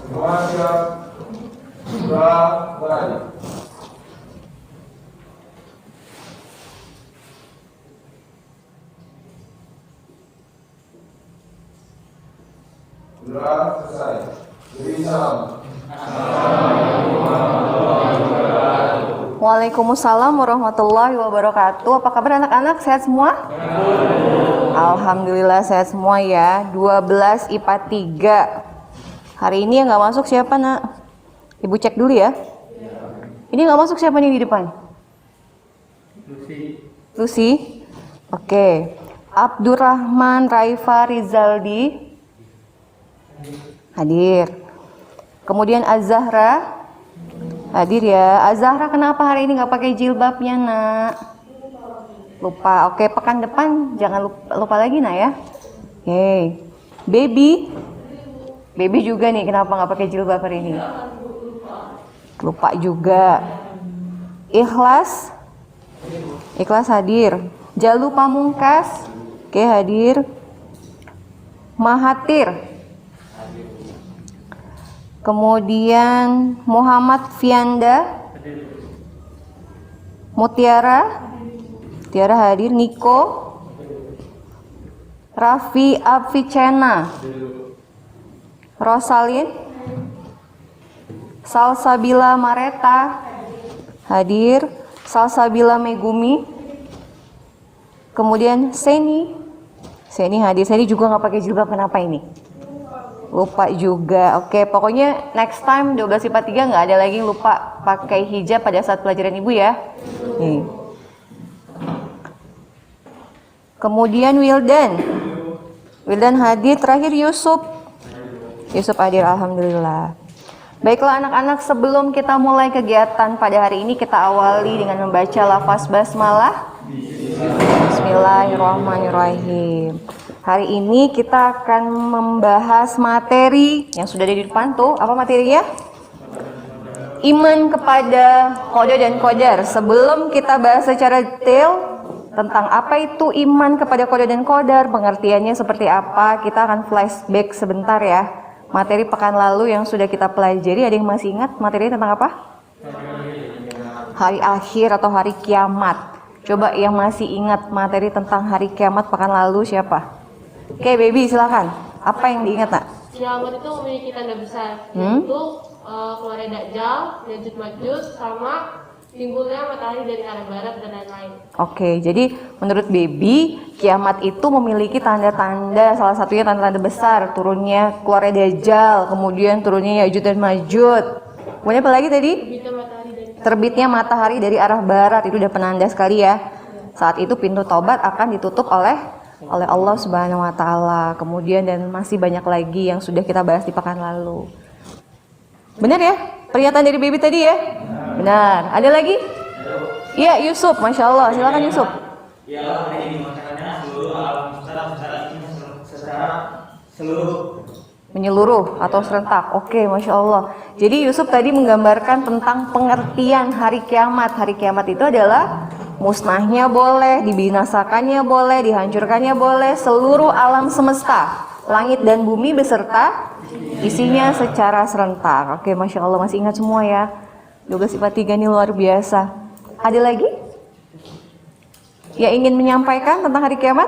Semua siap. Mulai. Sudah selesai. Beri salam. Waalaikumsalam warahmatullahi wabarakatuh. Apa kabar anak-anak? Sehat semua? Alhamdulillah sehat semua ya. 12 IPA 3. Hari ini yang nggak masuk siapa nak? Ibu cek dulu ya. Ini nggak masuk siapa nih di depan? Lucy. Oke. Abdurrahman Raifa Rizaldi hadir. Kemudian Az-Zahra hadir ya. Az-Zahra kenapa hari ini nggak pakai jilbabnya nak? Lupa. Oke, pekan depan jangan lupa lagi nak ya. Oke. Baby juga nih kenapa nggak pakai jilbab hari ini? Lupa juga. Ikhlas hadir. Jalu Pamungkas oke hadir. Mahathir. Kemudian Muhammad Fianda, Mutiara hadir. Niko, Raffi Abvicena, Rosalin, Salsabila Mareta hadir. Salsabila Megumi. Kemudian Seni hadir. Seni juga nggak pakai jilbab, kenapa ini? Lupa juga. Oke, pokoknya next time 12 IPA 3 nggak ada lagi lupa pakai hijab pada saat pelajaran ibu ya. Kemudian Wildan hadir. Terakhir Yusuf hadir, alhamdulillah. Baiklah anak-anak, sebelum kita mulai kegiatan pada hari ini, kita awali dengan membaca lafaz basmalah. Bismillahirrahmanirrahim. Hari ini kita akan membahas materi yang sudah ada di depan tuh. Apa materinya? Iman kepada qada dan qadar. Sebelum kita bahas secara detail tentang apa itu iman kepada qada dan qadar, pengertiannya seperti apa, kita akan flashback sebentar ya. Materi pekan lalu yang sudah kita pelajari, ada yang masih ingat materinya tentang apa? Hari akhir atau hari kiamat. Coba yang masih ingat materi tentang hari kiamat pekan lalu siapa? Oke, baby silakan. Apa yang diingat nak? Kiamat itu memiliki tanda besar, yaitu keluarnya Dajjal, Ya'juj Ma'juj, sama timbulnya matahari dari arah barat dan lain-lain. Oke, jadi menurut baby, kiamat itu memiliki tanda-tanda, salah satunya tanda-tanda besar, turunnya keluarnya Dajjal, kemudian turunnya Ya'juj dan Ma'juj. Kemudian apa lagi tadi? Terbitnya matahari dari arah barat, itu udah penanda sekali ya. Saat itu pintu taubat akan ditutup oleh Allah Subhanahu wa taala. Kemudian dan masih banyak lagi yang sudah kita bahas di pekan lalu. Benar ya? Pernyataan dari baby tadi ya? Benar. Ada lagi? Iya, Yusuf. Masya Allah. Silakan Yusuf. Ya, hari ini makanannya seluruh alam secara seluruh Menyeluruh atau serentak. Oke, Masya Allah. Jadi Yusuf tadi menggambarkan tentang pengertian hari kiamat. Hari kiamat itu adalah musnahnya boleh, dibinasakannya boleh, dihancurkannya boleh, seluruh alam semesta, langit dan bumi beserta isinya secara serentak. Oke, Masya Allah, masih ingat semua ya. 12 IPA 3 ini luar biasa. Ada lagi yang ingin menyampaikan tentang hari kiamat?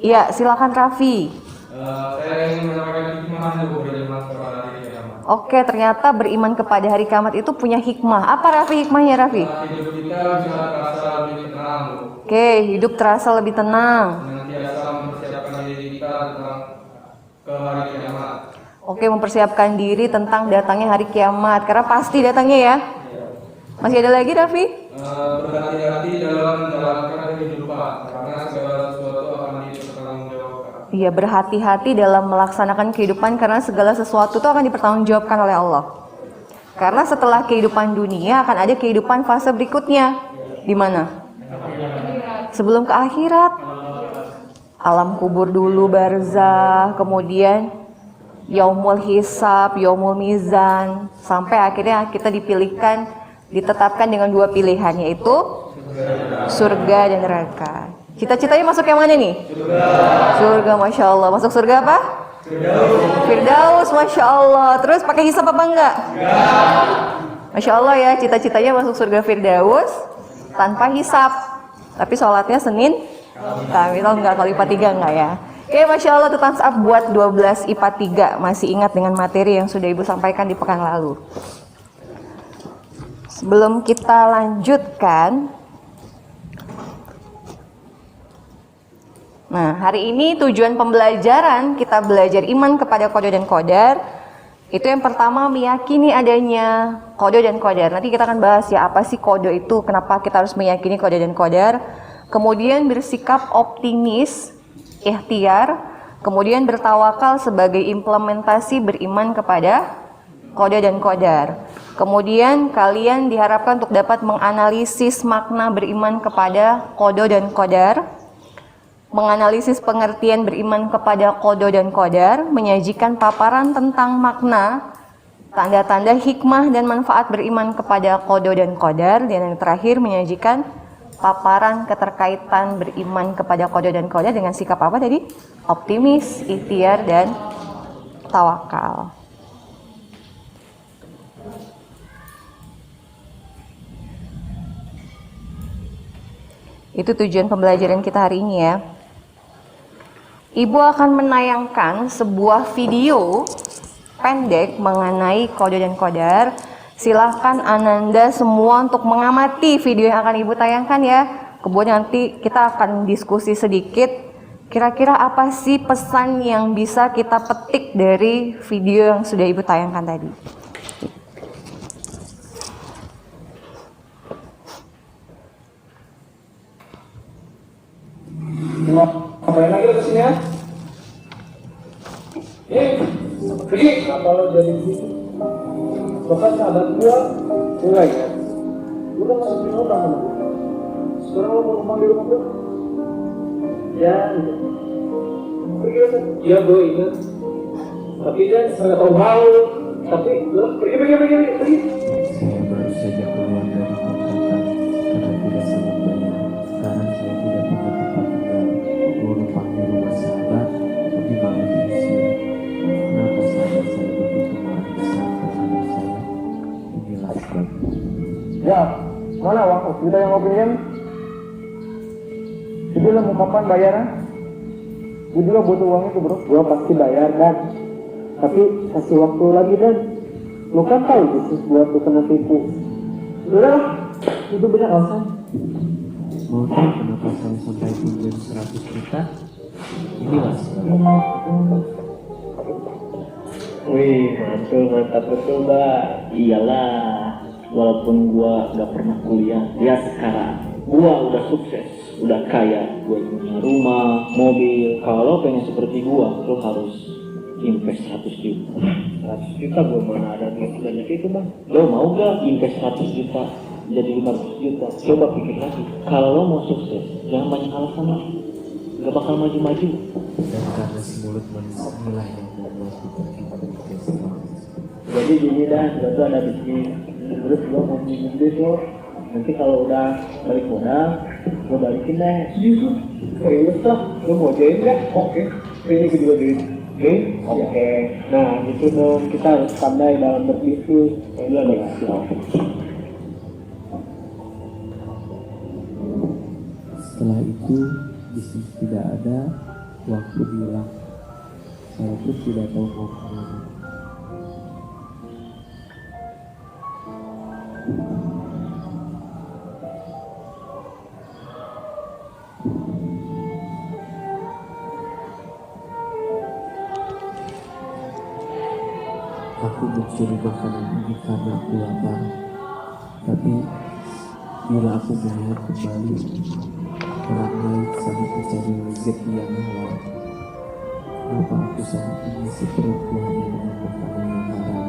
Iya, silakan Raffi. Saya ingin menyampaikan hikmah kepada hari kiamat. Oke, ternyata beriman kepada hari kiamat itu punya hikmah. Apa Raffi hikmahnya Raffi? Hidup kita bisa terasa lebih tenang. Oke, hidup terasa lebih tenang. Senantiasa mempersiapkan diri kita tentang ke hari kiamat. Oke, mempersiapkan diri tentang datangnya hari kiamat. Karena pasti datangnya ya. Masih ada lagi Raffi? Berhati-hati dalam menjalankan kehidupan, karena segala sesuatu akan dipertanggungjawabkan. Iya, berhati-hati dalam melaksanakan kehidupan karena segala sesuatu itu akan dipertanggungjawabkan oleh Allah. Karena setelah kehidupan dunia akan ada kehidupan fase berikutnya. Di mana? Sebelum ke akhirat. Alam kubur dulu, barzah, kemudian yaumul hisab, yaumul mizan, sampai akhirnya kita ditetapkan dengan dua pilihan, yaitu surga dan neraka. Cita-citanya masuk yang mana nih? Surga, Masya Allah. Masuk surga apa? Firdaus, Masya Allah. Terus pakai hisab apa enggak? Masya Allah ya, cita-citanya masuk surga Firdaus tanpa hisab. Tapi sholatnya Senin Kamis, enggak, kalau IPA 3 enggak ya. Oke, Masya Allah, tuh thumbs up buat 12 IPA 3. Masih ingat dengan materi yang sudah Ibu sampaikan di pekan lalu. Sebelum kita lanjutkan, nah, hari ini tujuan pembelajaran kita belajar iman kepada qada dan qadar. Itu yang pertama, meyakini adanya qada dan qadar. Nanti kita akan bahas ya, apa sih qada itu, kenapa kita harus meyakini qada dan qadar. Kemudian bersikap optimis, ikhtiar. Kemudian bertawakal sebagai implementasi beriman kepada qada dan qadar. Kemudian kalian diharapkan untuk dapat menganalisis makna beriman kepada qada dan qadar, menganalisis pengertian beriman kepada qada dan qadar, menyajikan paparan tentang makna, tanda-tanda hikmah dan manfaat beriman kepada qada dan qadar, dan yang terakhir menyajikan paparan keterkaitan beriman kepada qada dan qadar dengan sikap apa tadi? Optimis, ikhtiar, dan tawakal. Itu tujuan pembelajaran kita hari ini ya. Ibu akan menayangkan sebuah video pendek mengenai qada dan qadar. Silahkan Ananda semua untuk mengamati video yang akan Ibu tayangkan ya. Kemudian nanti kita akan diskusi sedikit. Kira-kira apa sih pesan yang bisa kita petik dari video yang sudah Ibu tayangkan tadi? Ngapain lagi lo kesini ya? Pergi. Apa lo jadi sini? Bahkan sahabat gua, enggak ya? Gua udah masuk di rumah sama gua. Sekarang lo mau numpang di rumah gua? Ya, pergi lo. Iya gua ingat. Tapi kan saya tahu hal. Tapi lo pergi. Saya baru saja keluar dari kontrakan karena tidak sanggup bayar. Sekarang saya tidak punya tempat tinggal. Mau numpang di rumah sahabat, tapi malah diusir. Kenapa sahabat saya begitu marah besar terhadap saya? Inilah sebabnya. Ya, mana uang kita yang mau pinjam? Jadi lo mau kapan bayarnya? Gue juga butuh uang itu bro. Gue pasti bayar kan. Tapi kasih waktu lagi dan lo kan tahu bisnis buat lo kena tipu. Udah, itu benar alasan. Mau tahu kenapa saya sampai pinjam 100 juta? Inilah sebabnya. Wih, mantap betul mbak. Iyalah, walaupun gua gak pernah kuliah, ya sekarang gua udah sukses, udah kaya, gua punya rumah, mobil. Kalau lo pengen seperti gua, lo harus invest 100 juta. 100 juta gua mana ada duit sebanyak itu bang. Lo mau gak invest 100 juta jadi 500 juta? Coba pikir lagi. Kalau lo mau sukses, jangan banyak alasan lah. Gak bakal maju-maju. Dan karena si mulut manis inilah yang membuat kita berkesel. Jadi gini dah, gue tuh ada bisnis. Terus gue mau minjem duit lo. Nanti kalau udah balik modal, gue balikin deh. Serius? Serius lah. Lo mau join gak? Oke. Ini gue juga duit. Oke. Nah gitu dong, kita harus pandai dalam berbisnis. Setelah itu bisnis tidak ada, waktu hilang. Saya pun tidak tahu mau kemana. Aku mencuri makanan ini karena aku lapar. Tapi bila aku melihat kembali, orang lain sangat mencari rezeki yang halal. Kenapa aku sangat mengisi perutku hanya dengan makanan yang haram?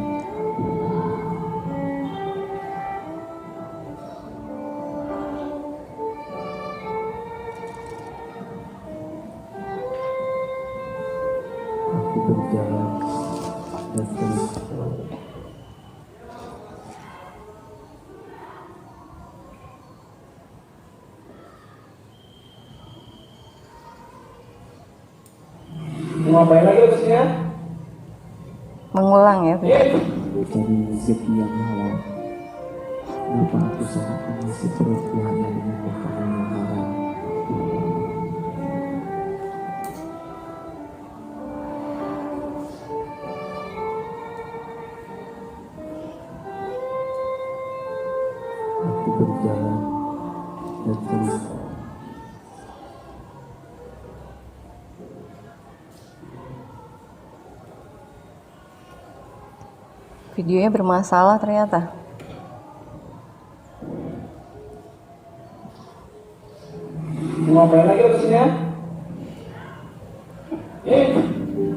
Aku berjalan dan terus Mau ngapain lagi lo kesini ya? Mengulang ya. Jadi rezeki yang halal. Kenapa aku sangat mengisi perutku hanya dengan makanan yang haram? Aku berjalan dan terus Videonya bermasalah ternyata. Mau ngapain lagi kesini?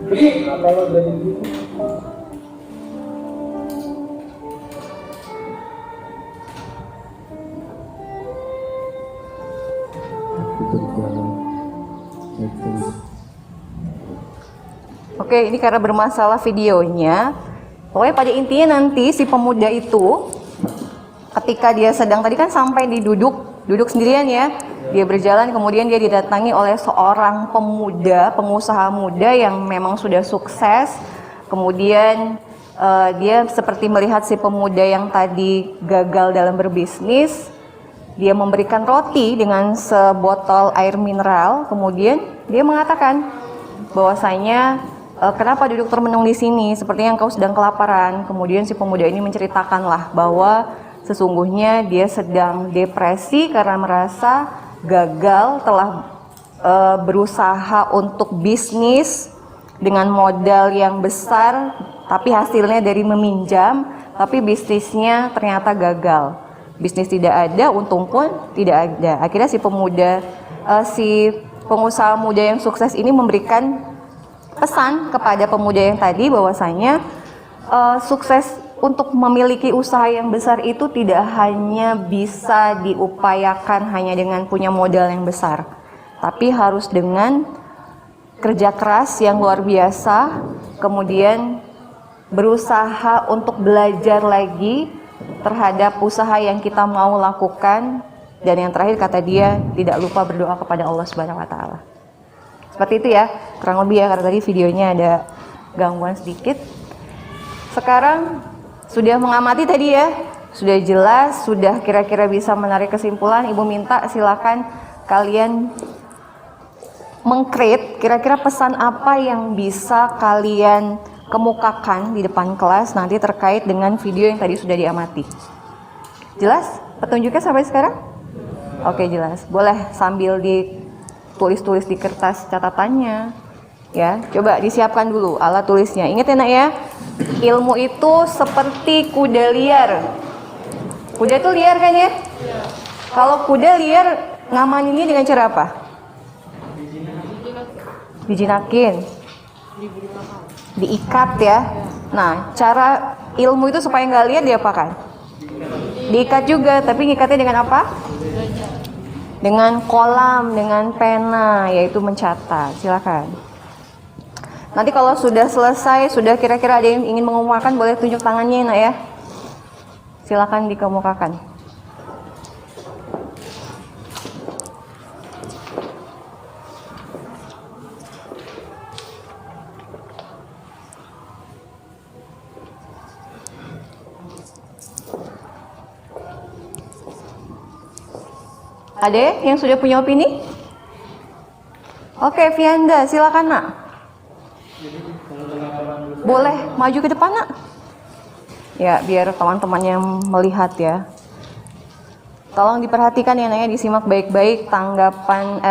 Pergi. Apa lo dari situ? aku berjalan dan terus Oke, ini karena bermasalah videonya. Pokoknya pada intinya nanti si pemuda itu ketika dia sedang tadi kan sampai duduk sendirian ya. Dia berjalan kemudian dia didatangi oleh seorang pemuda, pengusaha muda yang memang sudah sukses. Kemudian dia seperti melihat si pemuda yang tadi gagal dalam berbisnis. Dia memberikan roti dengan sebotol air mineral. Kemudian dia mengatakan bahwasanya kenapa duduk termenung di sini? Sepertinya engkau sedang kelaparan. Kemudian si pemuda ini menceritakanlah bahwa sesungguhnya dia sedang depresi karena merasa gagal telah berusaha untuk bisnis dengan modal yang besar, tapi hasilnya dari meminjam, tapi bisnisnya ternyata gagal. Bisnis tidak ada, untung pun tidak ada. Akhirnya si pengusaha muda yang sukses ini memberikan pesan kepada pemuda yang tadi bahwasanya sukses untuk memiliki usaha yang besar itu tidak hanya bisa diupayakan hanya dengan punya modal yang besar, tapi harus dengan kerja keras yang luar biasa, kemudian berusaha untuk belajar lagi terhadap usaha yang kita mau lakukan, dan yang terakhir kata dia tidak lupa berdoa kepada Allah Subhanahu wa taala. Seperti itu ya, kurang lebih ya, karena tadi videonya ada gangguan sedikit. Sekarang sudah mengamati tadi ya, sudah jelas, sudah kira-kira bisa menarik kesimpulan. Ibu minta silakan kalian meng-create kira-kira pesan apa yang bisa kalian kemukakan di depan kelas nanti terkait dengan video yang tadi sudah diamati. Jelas petunjuknya sampai sekarang? Oke, jelas. Boleh sambil ditulis-tulis di kertas catatannya. Ya, coba disiapkan dulu alat tulisnya. Ingat ya nak ya, ilmu itu seperti kuda liar. Kuda itu liar kan ya? Kalau kuda liar ngamaninnya dengan cara apa? Dijinakin. Diikat ya. Nah, cara ilmu itu supaya nggak liar diapakan? Diikat juga, tapi ngikatnya dengan apa? Dengan kolam, dengan pena, yaitu mencatat. Silakan. Nanti kalau sudah selesai, sudah kira-kira ada yang ingin mengemukakan, boleh tunjuk tangannya nak ya. Silakan dikemukakan. Ada yang sudah punya opini? Oke, Fianda, silakan nak. Boleh maju ke depan nak? Ya, biar teman-temannya melihat ya. Tolong diperhatikan ya nak ya, disimak baik-baik tanggapan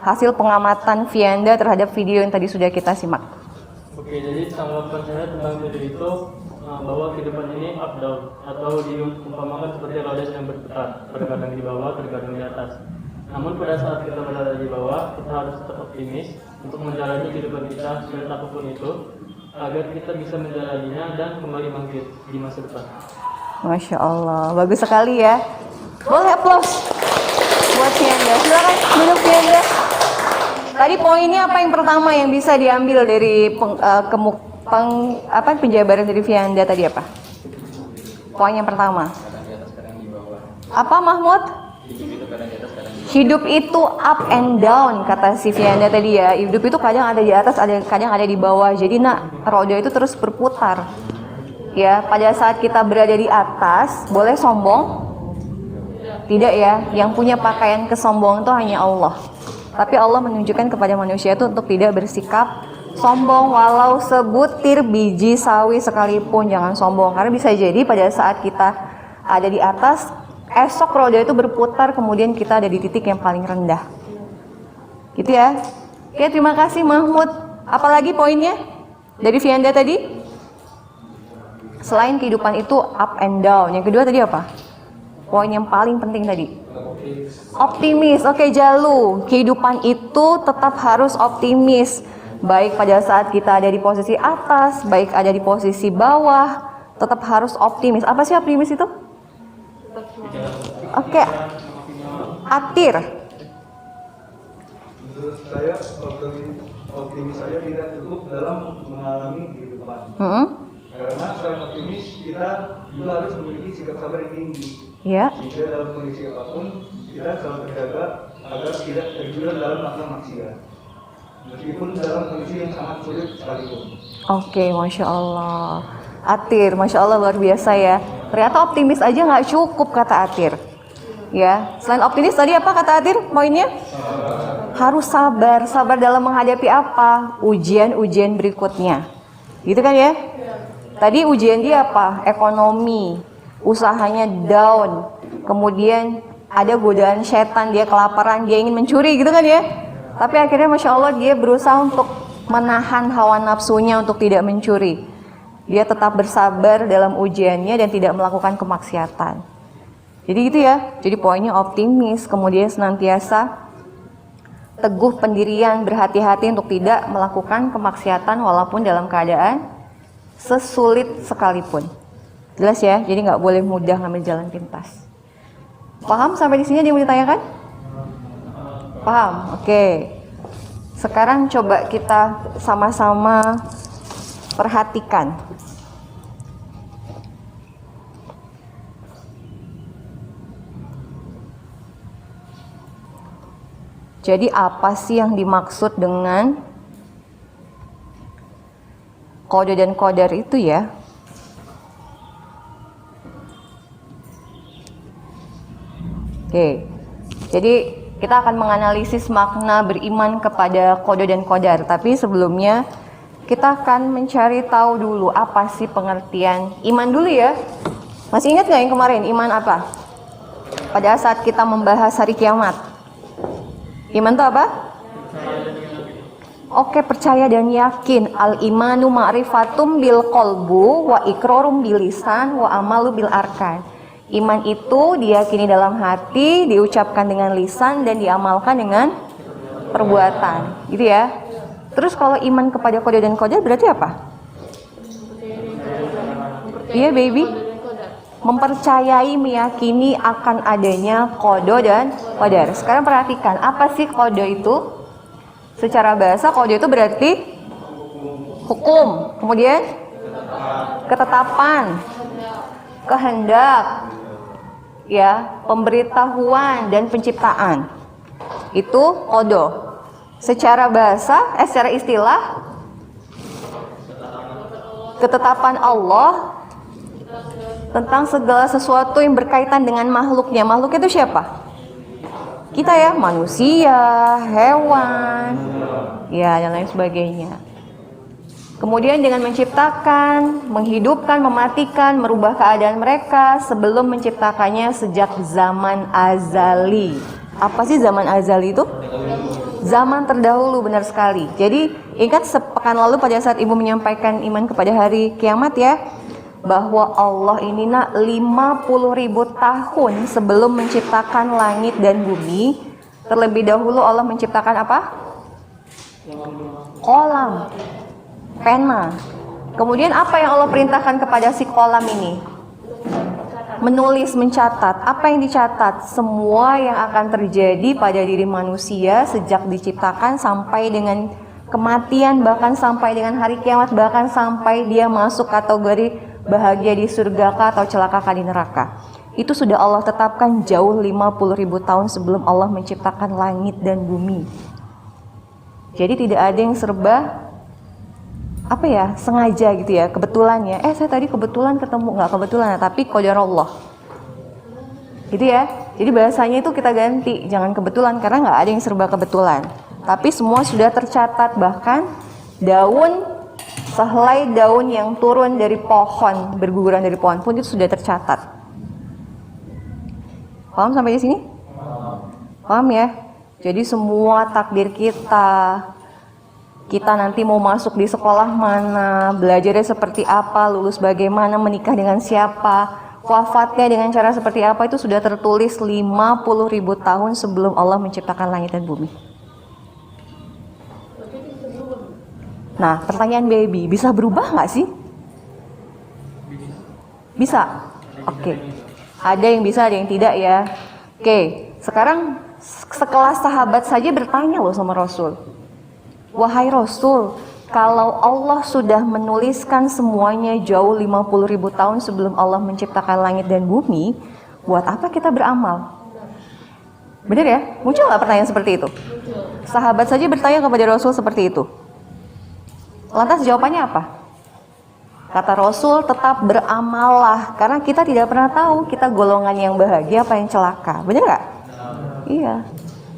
hasil pengamatan Fianda terhadap video yang tadi sudah kita simak. Oke, jadi tanggapan saya tentang video itu bahwa kehidupan ini up down atau diumpamakan seperti roda yang berputar, terkadang di bawah, terkadang di atas. Namun pada saat kita berada di bawah, kita harus tetap optimis untuk menjalani kehidupan kita sulit apapun itu, agar kita bisa menjalaninya dan kembali bangkit di masa depan. Masya Allah, bagus sekali ya. Boleh aplaus buat Fianda. Silakan duduk Fianda. Tadi poinnya apa yang pertama yang bisa diambil dari penjabaran dari Fianda tadi apa? Poin yang pertama. Apa Mahmud? Hidup itu up and down, kata si Fianda tadi ya. Hidup itu kadang ada di atas, kadang ada di bawah. Jadi roda itu terus berputar. Ya, pada saat kita berada di atas, boleh sombong? Tidak ya. Yang punya pakaian kesombongan itu hanya Allah. Tapi Allah menunjukkan kepada manusia itu untuk tidak bersikap sombong, walau sebutir biji sawi sekalipun jangan sombong. Karena bisa jadi pada saat kita ada di atas, esok roda itu berputar, kemudian kita ada di titik yang paling rendah. Gitu ya. Oke, terima kasih Mahmud. Apalagi poinnya dari Fianda tadi? Selain kehidupan itu up and down, yang kedua tadi apa? Poin yang paling penting tadi. Optimis. Oke, Jalu. Kehidupan itu tetap harus optimis. Baik pada saat kita ada di posisi atas, baik ada di posisi bawah, tetap harus optimis. Apa sih optimis itu? Oke. Atir. Menurut saya optimis saya tidak cukup dalam mengalami kehidupan. Karena selain optimis kita juga harus memiliki sikap sabar yang tinggi. Ya. Sehingga dalam kondisi apapun kita selalu terjaga agar tidak tergiur dalam melakukan maksiat. Meskipun dalam kondisi yang sangat sulit sekalipun. Oke, Masya Allah. Atir, Masya Allah luar biasa ya. Ternyata optimis aja nggak cukup, kata Atir. Ya, selain optimis tadi apa kata Atir? Poinnya? Harus sabar. Sabar dalam menghadapi apa? Ujian-ujian berikutnya. Gitu kan ya? Tadi ujian dia apa? Ekonomi. Usahanya down. Kemudian ada godaan setan, dia kelaparan, dia ingin mencuri gitu kan ya? Tapi akhirnya Masya Allah dia berusaha untuk menahan hawa nafsunya untuk tidak mencuri. Dia tetap bersabar dalam ujiannya dan tidak melakukan kemaksiatan. Jadi gitu ya. Jadi poinnya optimis, kemudian senantiasa teguh pendirian, berhati-hati untuk tidak melakukan kemaksiatan walaupun dalam keadaan sesulit sekalipun. Jelas ya? Jadi nggak boleh mudah ngambil jalan pintas. Paham sampai di sini ada yang mau ditanyakan? Paham? Oke. Sekarang coba kita sama-sama perhatikan. Jadi apa sih yang dimaksud dengan qada dan qadar itu ya? Oke. Jadi kita akan menganalisis makna beriman kepada qada dan qadar. Tapi sebelumnya kita akan mencari tahu dulu apa sih pengertian iman dulu ya. Masih ingat nggak yang kemarin iman apa? Pada saat kita membahas hari kiamat. Iman itu apa? Oke, percaya dan yakin. Al-imanu ma'rifatum bil qalbu wa iqrarum bil lisan wa amalu bil arkan. Iman itu diyakini dalam hati, diucapkan dengan lisan dan diamalkan dengan perbuatan. Gitu ya. Terus kalau iman kepada qada dan qadar berarti apa? Iya, baby. Mempercayai, meyakini akan adanya qada dan qadar. Sekarang perhatikan, apa sih qada itu? Secara bahasa qada itu berarti hukum, kemudian ketetapan, kehendak, ya, pemberitahuan dan penciptaan. Itu qada. Secara bahasa, secara istilah, ketetapan Allah tentang segala sesuatu yang berkaitan dengan makhluknya. Makhluk itu siapa? Kita ya, manusia, hewan, ya, dan lain sebagainya. Kemudian dengan menciptakan, menghidupkan, mematikan, merubah keadaan mereka sebelum menciptakannya sejak zaman azali. Apa sih zaman azali itu? Zaman terdahulu, benar sekali. Jadi ingat sepekan lalu pada saat ibu menyampaikan iman kepada hari kiamat ya, bahwa Allah ini 50.000 tahun sebelum menciptakan langit dan bumi, terlebih dahulu Allah menciptakan apa? Kolam, pena. Kemudian apa yang Allah perintahkan kepada si kolam ini? Menulis, mencatat. Apa yang dicatat? Semua yang akan terjadi pada diri manusia sejak diciptakan sampai dengan kematian, bahkan sampai dengan hari kiamat, bahkan sampai dia masuk kategori bahagia di surga atau celaka di neraka. itu sudah Allah tetapkan jauh 50.000 tahun sebelum Allah menciptakan langit dan bumi. Jadi tidak ada yang serba sengaja gitu ya, kebetulan ya. Saya tadi kebetulan ketemu, nggak kebetulan, tapi qadar Allah. Gitu ya. Jadi bahasanya itu kita ganti, jangan kebetulan, karena nggak ada yang serba kebetulan. Tapi semua sudah tercatat, bahkan sehelai daun yang turun dari pohon, berguguran dari pohon pun itu sudah tercatat. Paham sampai di sini? Paham ya? Jadi semua takdir kita nanti mau masuk di sekolah mana, belajarnya seperti apa, lulus bagaimana, menikah dengan siapa, wafatnya dengan cara seperti apa, itu sudah tertulis 50.000 tahun sebelum Allah menciptakan langit dan bumi. Nah, pertanyaan baby, bisa berubah nggak sih? Bisa? Oke. Ada yang bisa, ada yang tidak ya. Oke, sekarang sekelas sahabat saja bertanya loh sama Rasul. Wahai Rasul, kalau Allah sudah menuliskan semuanya jauh 50.000 tahun sebelum Allah menciptakan langit dan bumi, buat apa kita beramal? Benar ya? Muncul nggak pertanyaan seperti itu? Sahabat saja bertanya kepada Rasul seperti itu. Lantas jawabannya apa? Kata Rasul, tetap beramallah, karena kita tidak pernah tahu kita golongan yang bahagia apa yang celaka. Benar nggak? Iya.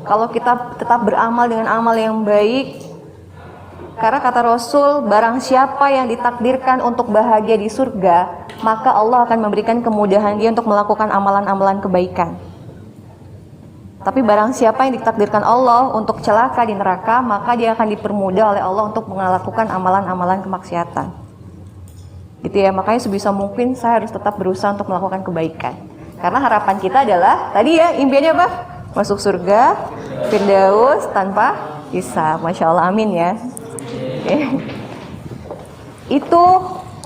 Kalau kita tetap beramal dengan amal yang baik, karena kata Rasul, barang siapa yang ditakdirkan untuk bahagia di surga, maka Allah akan memberikan kemudahan dia untuk melakukan amalan-amalan kebaikan. Tapi barang siapa yang ditakdirkan Allah untuk celaka di neraka, maka dia akan dipermudah oleh Allah untuk melakukan amalan-amalan kemaksiatan. Gitu ya, makanya sebisa mungkin saya harus tetap berusaha untuk melakukan kebaikan. Karena harapan kita adalah, tadi ya impiannya apa? Masuk surga, Firdaus tanpa hisab. Masya Allah, amin ya. Itu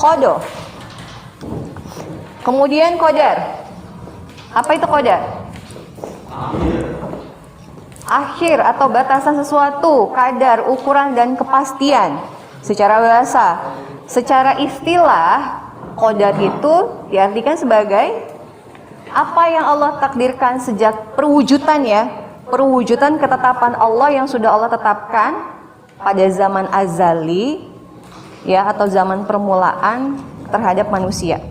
qada. Kemudian qadar. Apa itu qadar? Akhir atau batasan sesuatu, kadar, ukuran dan kepastian secara bahasa. Secara istilah, qadar itu diartikan sebagai apa yang Allah takdirkan sejak perwujudan ya, perwujudan ketetapan Allah yang sudah Allah tetapkan pada zaman azali ya, atau zaman permulaan terhadap manusia.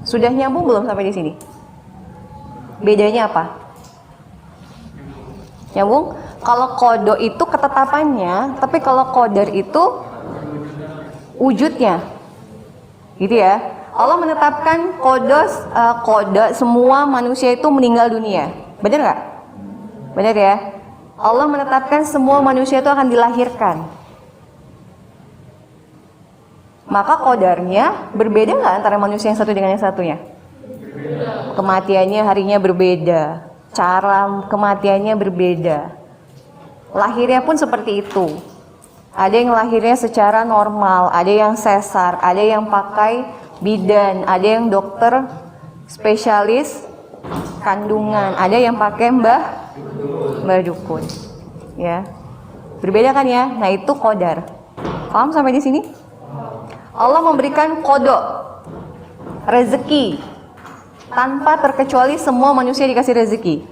Sudah nyambung belum sampai di sini? Bedanya apa? Nyambung? Kalau qada itu ketetapannya, tapi kalau qadar itu wujudnya. Gitu ya. Allah menetapkan qada semua manusia itu meninggal dunia. Benar nggak? Benar ya? Allah menetapkan semua manusia itu akan dilahirkan. Maka qadarnya berbeda nggak antara manusia yang satu dengan yang satunya? Kematiannya harinya berbeda, cara kematiannya berbeda. Lahirnya pun seperti itu. Ada yang lahirnya secara normal, ada yang sesar, ada yang pakai bidan, ada yang dokter spesialis kandungan, ada yang pakai mbah dukun. Ya. Berbeda kan ya? Nah, itu qadar. Paham sampai di sini? Allah memberikan qada, rezeki, tanpa terkecuali semua manusia dikasih rezeki.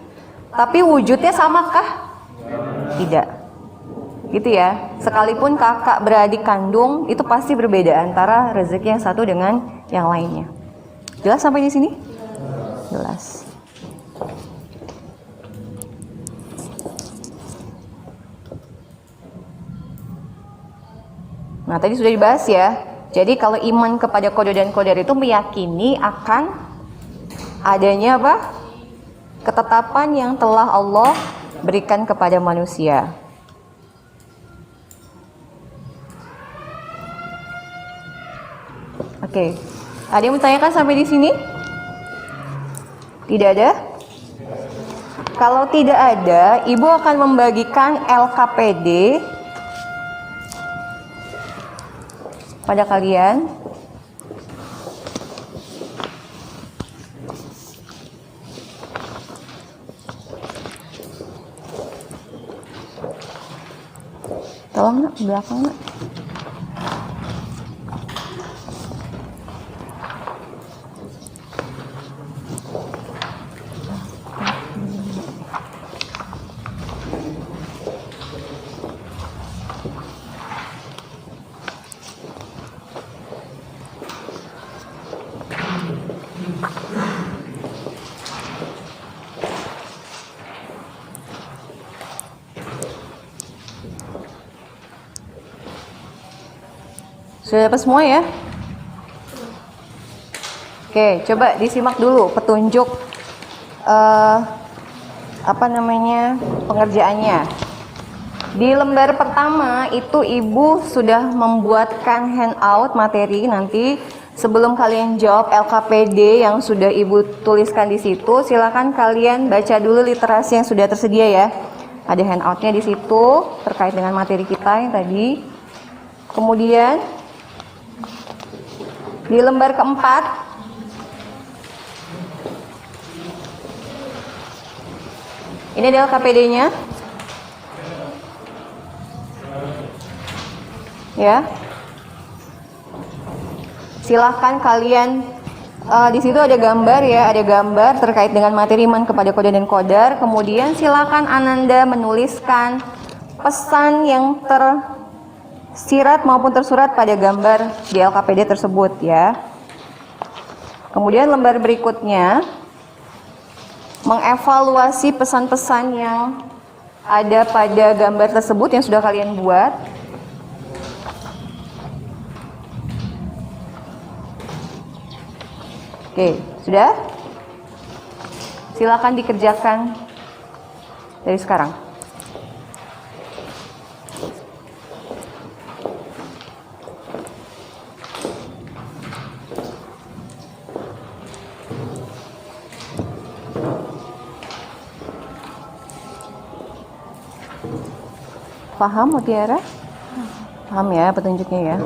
Tapi wujudnya samakah? Tidak. Gitu ya. Sekalipun kakak beradik kandung, itu pasti berbeda antara rezeki yang satu dengan yang lainnya. Jelas sampai di sini? Jelas. Nah, tadi sudah dibahas ya. Jadi kalau iman kepada qada dan qadar itu meyakini akan adanya apa? Ketetapan yang telah Allah berikan kepada manusia. Oke. Ada yang bertanyakan sampai di sini? Tidak ada? Kalau tidak ada, Ibu akan membagikan LKPD pada kalian. Tolong nak, belakang nak. Sudah dapat semua ya? Oke, coba disimak dulu petunjuk pengerjaannya. Di lembar pertama itu Ibu sudah membuatkan handout materi nanti. Sebelum kalian jawab LKPD yang sudah Ibu tuliskan di situ, silakan kalian baca dulu literasi yang sudah tersedia ya. Ada handoutnya di situ terkait dengan materi kita yang tadi. Kemudian di lembar keempat ini adalah KPD-nya. Ya. Silahkan kalian di situ ada gambar ya, ada gambar terkait dengan materi iman kepada Qadar dan Qadar. Kemudian silakan Ananda menuliskan pesan yang tersirat maupun tersurat pada gambar di LKPD tersebut ya. Kemudian lembar berikutnya mengevaluasi pesan-pesan yang ada pada gambar tersebut yang sudah kalian buat. Oke, sudah? Silakan dikerjakan dari sekarang. Paham Mutiara? Paham ya petunjuknya ya?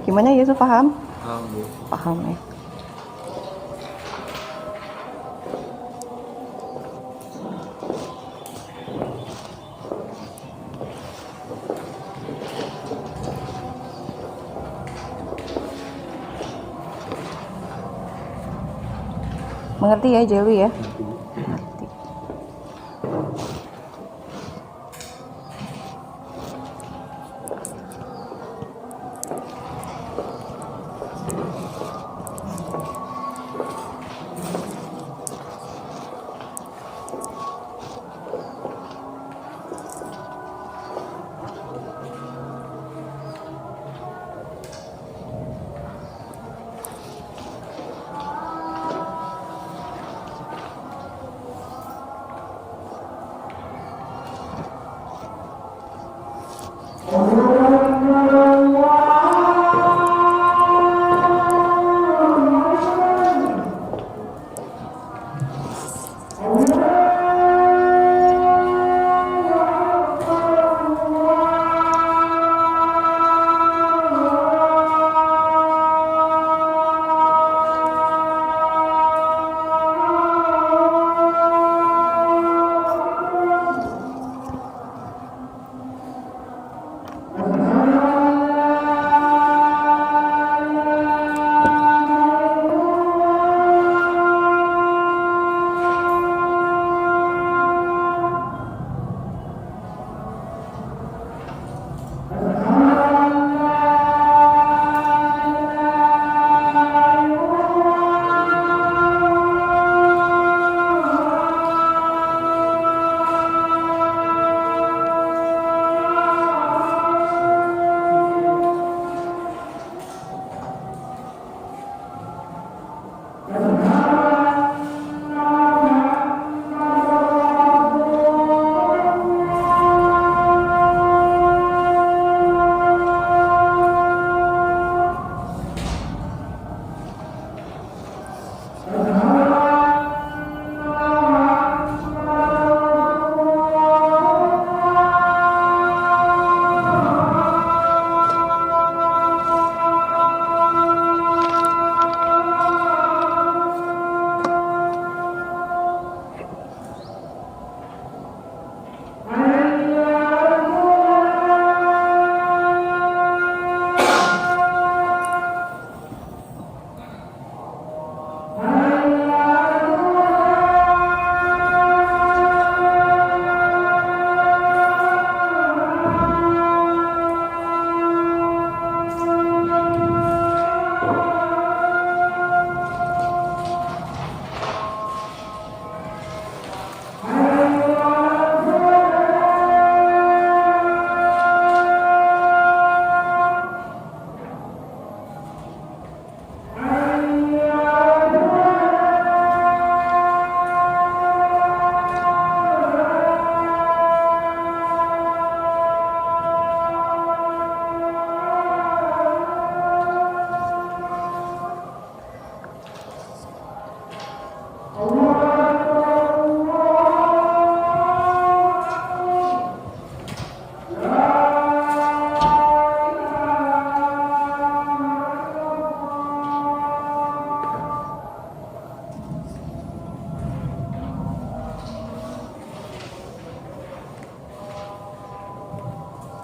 Gimana Yusuf, paham? Paham, Bu. Paham ya. Mengerti ya Jelu ya? Mengerti.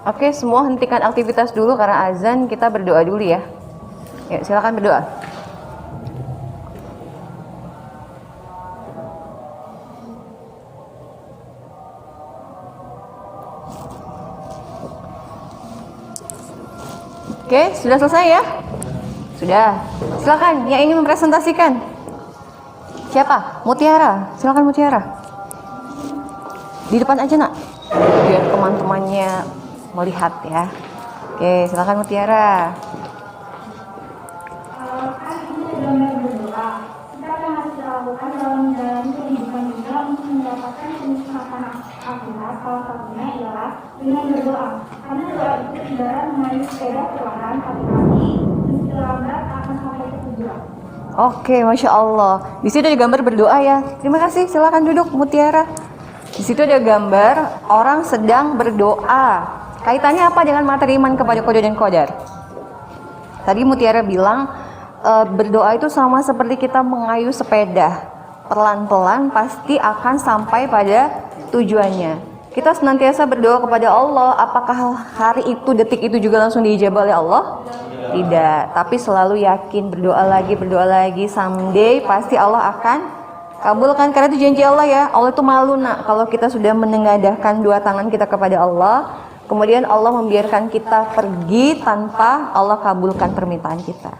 Oke, semua hentikan aktivitas dulu karena azan, kita berdoa dulu ya. Ya, silakan berdoa. Oke, sudah selesai ya? Sudah. Silakan yang ingin mempresentasikan. Siapa? Mutiara. Silakan Mutiara. Di depan aja, Nak. Biar teman-temannya melihat ya. Oke, silakan Mutiara. Kan ini adalah berdoa. Kita akan harus lakukan dalam menjalani kehidupan juga untuk mendapatkan kenikmatan akhirat. Salah satunya ialah dengan berdoa. Karena doa itu ibarat mengayuh sepeda perlahan tapi terlambat akan sampai ke tujuan. Oke, Masya Allah. Di situ ada gambar berdoa ya. Terima kasih, silakan duduk Mutiara. Di situ ada gambar orang sedang berdoa. Kaitannya apa dengan materi iman kepada qada dan qadar? Tadi Mutiara bilang berdoa itu sama seperti kita mengayuh sepeda. Pelan-pelan pasti akan sampai pada tujuannya. Kita senantiasa berdoa kepada Allah. Apakah hari itu, detik itu juga langsung diijabah oleh Allah? Tidak, tapi selalu yakin berdoa lagi, someday pasti Allah akan kabulkan, karena itu janji Allah ya. Allah itu malu nak kalau kita sudah menengadahkan dua tangan kita kepada Allah, kemudian Allah membiarkan kita pergi tanpa Allah kabulkan permintaan kita.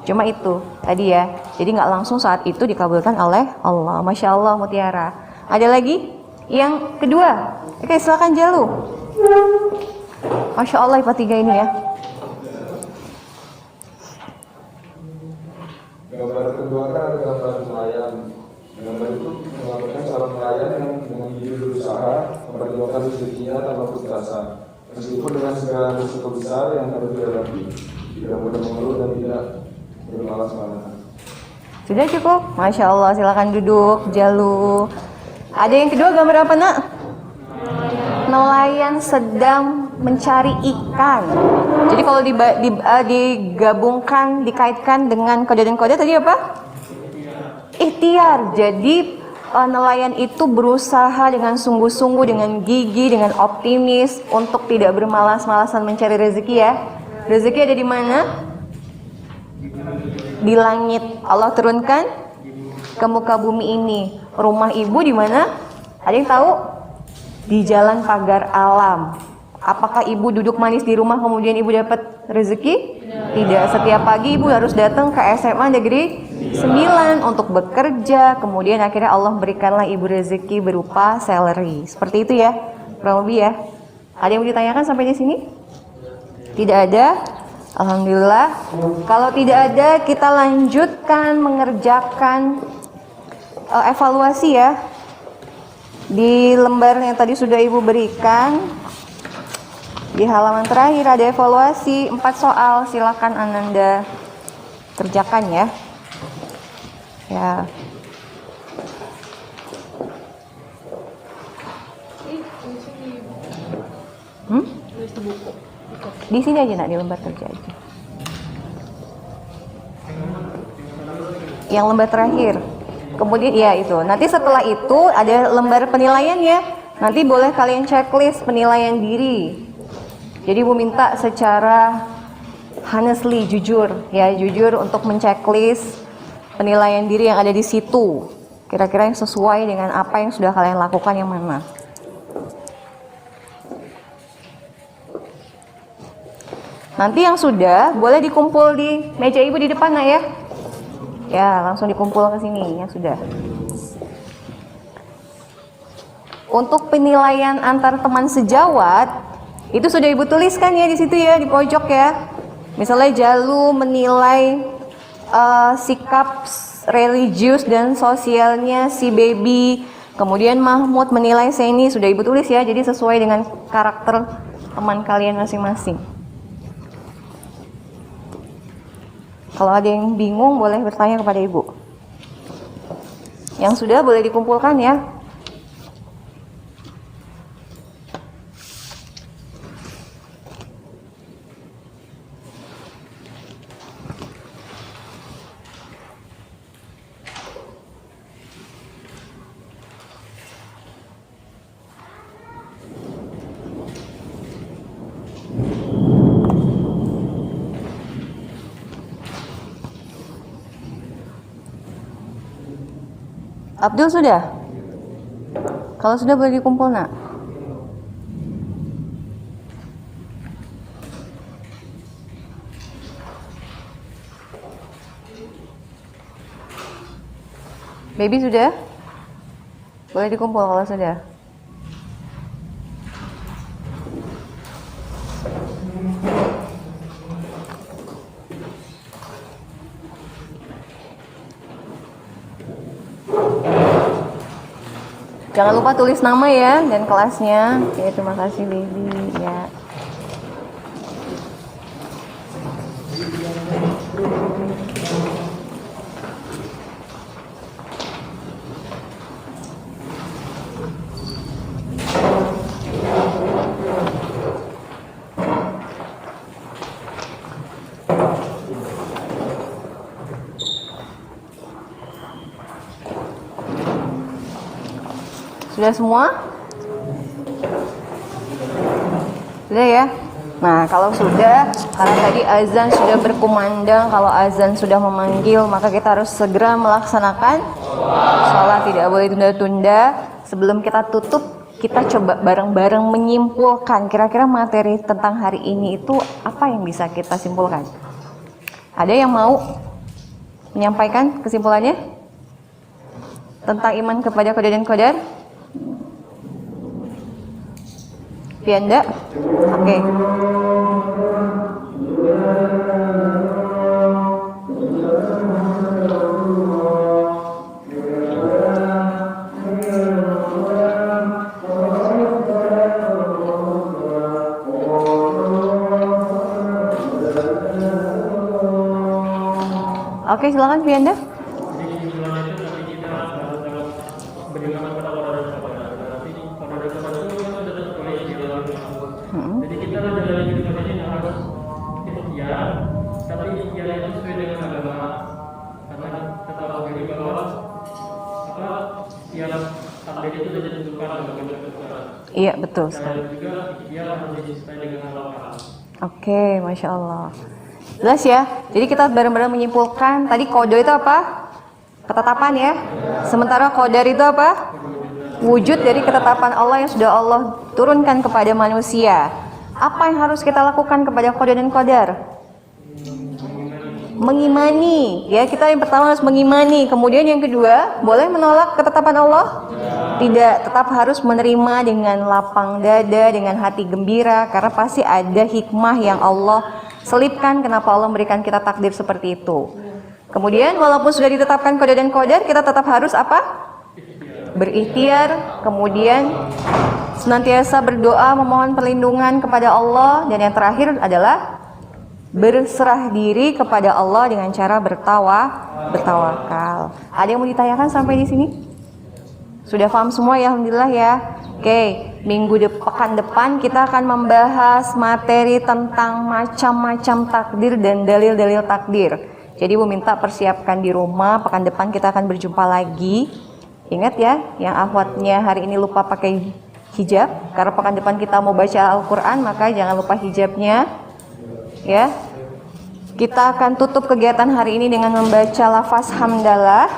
Cuma itu tadi ya, jadi nggak langsung saat itu dikabulkan oleh Allah. Masya Allah Mutiara. Ada lagi? Yang kedua, oke silakan Jalu. Masya Allah IPA 3 ini ya. Gambar kedua kan ada gambar nelayan. Gambar itu melakukan seorang nelayan yang dengan gigih berusaha memperjuangkan rezekinya tanpa putus asa. Meskipun dengan segala risiko besar yang harus dihadapi, tidak mudah mengeluh dan tidak bermalas-malasan. Sudah cukup? Masya Allah, silakan duduk Jalu. Ada yang kedua gambar apa nak? Nelayan sedang mencari ikan. Jadi kalau digabungkan, dikaitkan dengan qada dan qadar tadi apa? Ikhtiar. Jadi nelayan itu berusaha dengan sungguh-sungguh, dengan gigih, dengan optimis untuk tidak bermalas-malasan mencari rezeki ya. Rezeki ada di mana? Di langit. Allah turunkan ke muka bumi ini. Rumah ibu di mana? Ada yang tahu? Di jalan pagar alam. Apakah ibu duduk manis di rumah kemudian ibu dapat rezeki? Tidak. Setiap pagi ibu harus datang ke SMA Negeri 9 untuk bekerja. Kemudian akhirnya Allah berikanlah ibu rezeki berupa salary. Seperti itu ya, kurang lebih ya. Ada yang mau ditanyakan sampai di sini? Tidak ada? Alhamdulillah. Kalau tidak ada, kita lanjutkan mengerjakan evaluasi ya. Di lembar yang tadi sudah ibu berikan, di halaman terakhir ada evaluasi 4 soal. Silakan Ananda kerjakan ya. Ya. Di sini aja nak, di lembar kerja aja. Yang lembar terakhir. Kemudian ya itu. Nanti setelah itu ada lembar penilaian ya. Nanti boleh kalian checklist penilaian diri. Jadi ibu minta secara honestly, jujur ya, jujur untuk menceklis penilaian diri yang ada di situ. Kira-kira yang sesuai dengan apa yang sudah kalian lakukan yang mana. Nanti yang sudah boleh dikumpul di meja ibu di depan ya. Ya, langsung dikumpul ke sini yang sudah. Untuk penilaian antar teman sejawat itu sudah ibu tuliskan ya di situ ya, di pojok ya. Misalnya Jalu menilai sikap religius dan sosialnya si baby. Kemudian Mahmud menilai Seni, sudah ibu tulis ya. Jadi sesuai dengan karakter teman kalian masing-masing. Kalau ada yang bingung boleh bertanya kepada ibu. Yang sudah boleh dikumpulkan ya. Abdul sudah? Kalau sudah boleh dikumpul nak. Baby sudah? Boleh dikumpul kalau sudah. Jangan lupa tulis nama ya dan kelasnya. Oke, terima kasih baby ya. Sudah semua? Sudah ya? Nah, kalau sudah, karena tadi azan sudah berkumandang, kalau azan sudah memanggil, maka kita harus segera melaksanakan sholat, tidak boleh tunda-tunda. Sebelum kita tutup, kita coba bareng-bareng menyimpulkan kira-kira materi tentang hari ini itu apa yang bisa kita simpulkan. Ada yang mau menyampaikan kesimpulannya? Tentang iman kepada qada dan qadar? Pianda? Oke. Oke, silakan Pianda. Jadi kita menjalani kehidupan ini harus ikhtiar, tapi ikhtiar itu sesuai dengan agama. Karena kata Allah ini bahwa ikhtiar takdir itu sudah ditentukan oleh Tuhan. Iya, betul. Dan juga ikhtiar harus disertai dengan Allah. Oke, Masya Allah. Jelas ya? Jadi kita bareng-bareng menyimpulkan, tadi qada itu apa? Ketetapan ya. Sementara qadar itu apa? Wujud dari ketetapan Allah yang sudah Allah turunkan kepada manusia. Apa yang harus kita lakukan kepada qada dan qadar? Mengimani. Ya, kita yang pertama harus mengimani. Kemudian yang kedua, boleh menolak ketetapan Allah? Tidak, tetap harus menerima dengan lapang dada, dengan hati gembira, karena pasti ada hikmah yang Allah selipkan kenapa Allah memberikan kita takdir seperti itu. Kemudian walaupun sudah ditetapkan qada dan qadar, kita tetap harus apa? Berikhtiar, kemudian senantiasa berdoa memohon perlindungan kepada Allah, dan yang terakhir adalah berserah diri kepada Allah dengan cara bertawakal. Ada yang mau ditanyakan sampai di sini? Sudah paham semua ya, alhamdulillah ya. Oke, pekan depan kita akan membahas materi tentang macam-macam takdir dan dalil-dalil takdir. Jadi Bu minta persiapkan di rumah, pekan depan kita akan berjumpa lagi. Ingat ya, yang akhwatnya hari ini lupa pakai hijab, karena pekan depan kita mau baca Al-Quran, maka jangan lupa hijabnya. Ya, kita akan tutup kegiatan hari ini dengan membaca lafaz hamdalah.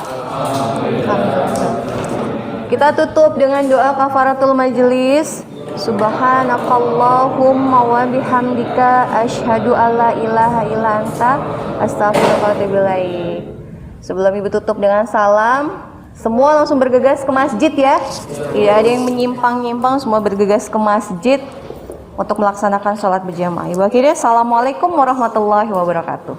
Kita tutup dengan doa kafaratul majlis. Subhanakallahumma wa bihamdika asyhadu alla ilaha illa anta astaghfiruka wa atubu ilaik. Sebelum Ibu tutup dengan salam, semua langsung bergegas ke masjid ya. Tidak ada yang menyimpang-nyimpang, semua bergegas ke masjid untuk melaksanakan sholat berjamaah. Ibu akhirnya, assalamualaikum warahmatullahi wabarakatuh.